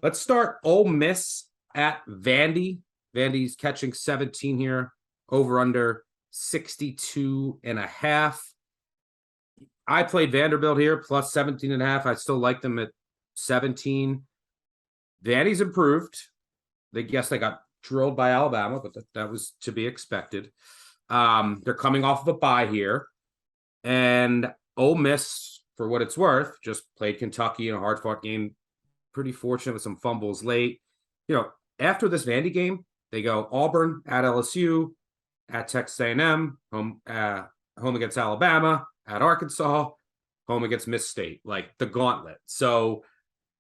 Let's start Ole Miss at Vandy. Vandy's catching 17 here, over under 62.5. I played Vanderbilt here plus 17.5. I still like them at 17. Vandy's improved. They got drilled by Alabama, but that was to be expected. They're coming off of a bye here. And Ole Miss, for what it's worth, just played Kentucky in a hard-fought game. Pretty fortunate with some fumbles late. After this Vandy game, they go Auburn at LSU, at Texas A&M, home against Alabama, at Arkansas, home against Miss State, like the gauntlet. So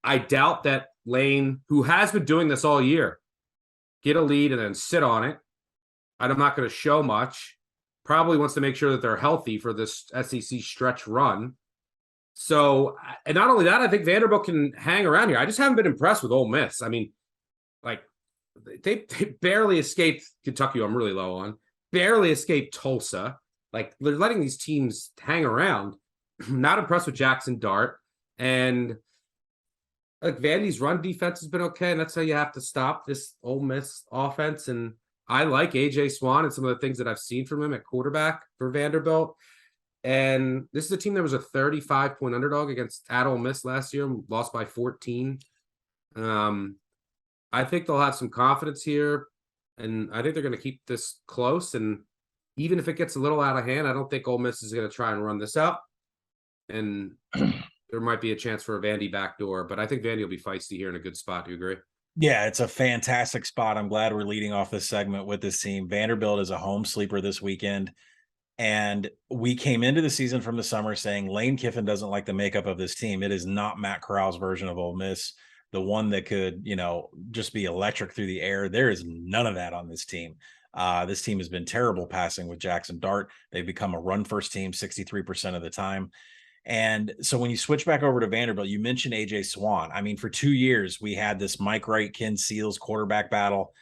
I doubt that Lane, who has been doing this all year, get a lead and then sit on it. I'm not going to show much. Probably wants to make sure that they're healthy for this SEC stretch run. So, and not only that, I think Vanderbilt can hang around here. I just haven't been impressed with Ole Miss. I mean, like, they barely escaped Kentucky, who I'm really low on, barely escaped Tulsa. Like, they're letting these teams hang around. Not impressed with Jackson Dart. And like Vandy's run defense has been okay, and that's how you have to stop this Ole Miss offense. And I like AJ Swan and some of the things that I've seen from him at quarterback for Vanderbilt. And this is a team that was a 35-point underdog against Ole Miss last year, lost by 14. I think they'll have some confidence here, and I think they're going to keep this close. And even if it gets a little out of hand, I don't think Ole Miss is going to try and run this up. And there might be a chance for a Vandy backdoor, but I think Vandy will be feisty here in a good spot. Do you agree? Yeah, it's a fantastic spot. I'm glad we're leading off this segment with this team. Vanderbilt is a home sleeper this weekend. And we came into the season from the summer saying Lane Kiffin doesn't like the makeup of this team. It is not Matt Corral's version of Ole Miss, the one that could, just be electric through the air. There is none of that on this team. This team has been terrible passing with Jackson Dart. They've become a run-first team 63% of the time. And so when you switch back over to Vanderbilt, you mentioned AJ Swan. I mean, for 2 years, we had this Mike Wright, Ken Seals quarterback battle.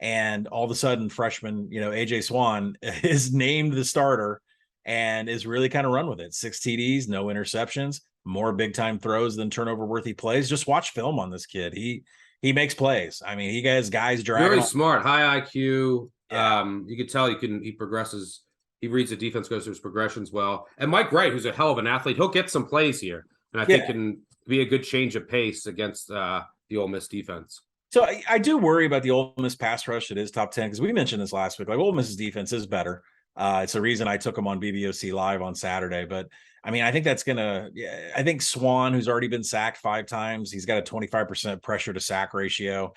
And all of a sudden, freshman, AJ Swan is named the starter and is really kind of run with it. 6 TDs, no interceptions, more big-time throws than turnover-worthy plays. Just watch film on this kid. He makes plays. I mean, he has guys dragging. Really smart, high IQ. Yeah. You could tell he progresses. He reads the defense, goes through his progressions well. And Mike Wright, who's a hell of an athlete, he'll get some plays here. And I think can be a good change of pace against the Ole Miss defense. So I do worry about the Ole Miss pass rush. It is top 10 because we mentioned this last week. Like, Ole Miss's defense is better. It's the reason I took them on BBOC Live on Saturday. But, I mean, I think that's going to – I think Swan, who's already been sacked 5 times, he's got a 25% pressure to sack ratio.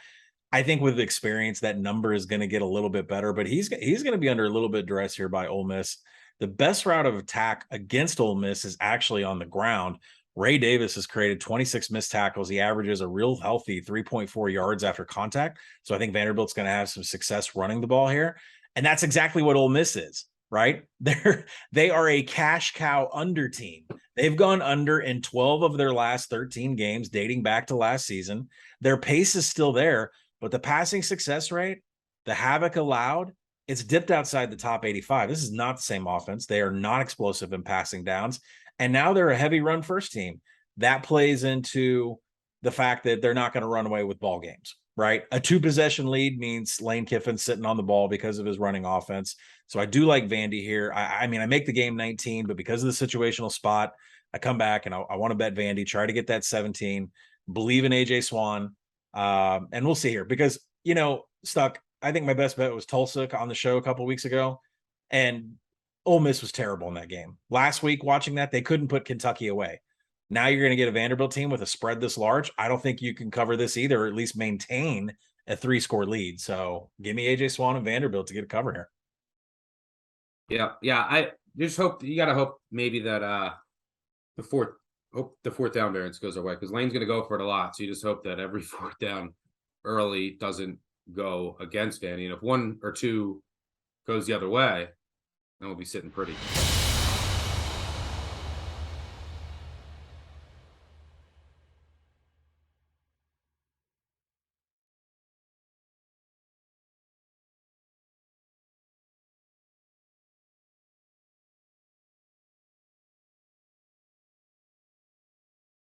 I think with experience, that number is going to get a little bit better, but he's going to be under a little bit of duress here by Ole Miss. The best route of attack against Ole Miss is actually on the ground. Ray Davis has created 26 missed tackles. He averages a real healthy 3.4 yards after contact. So I think Vanderbilt's going to have some success running the ball here. And that's exactly what Ole Miss is, right? They are a cash cow under team. They've gone under in 12 of their last 13 games dating back to last season. Their pace is still there. But the passing success rate, the havoc allowed, it's dipped outside the top 85. This is not the same offense. They are not explosive in passing downs. And now they're a heavy run first team. That plays into the fact that they're not going to run away with ball games, right? A 2-possession lead means Lane Kiffin sitting on the ball because of his running offense. So I do like Vandy here. I mean, I make the game 19, but because of the situational spot, I come back and I want to bet Vandy, try to get that 17, believe in AJ Swan. And we'll see here because, Stuck, I think my best bet was Tulsa on the show a couple of weeks ago, and Ole Miss was terrible in that game. Last week, watching that, they couldn't put Kentucky away. Now you're going to get a Vanderbilt team with a spread this large. I don't think you can cover this either, or at least maintain a 3-score lead. So give me AJ Swan and Vanderbilt to get a cover here. Yeah. I just hope you got to hope maybe that the fourth down variance goes away because Lane's going to go for it a lot. So you just hope that every 4th down early doesn't go against Vandy. And if 1 or 2 goes the other way, then we'll be sitting pretty.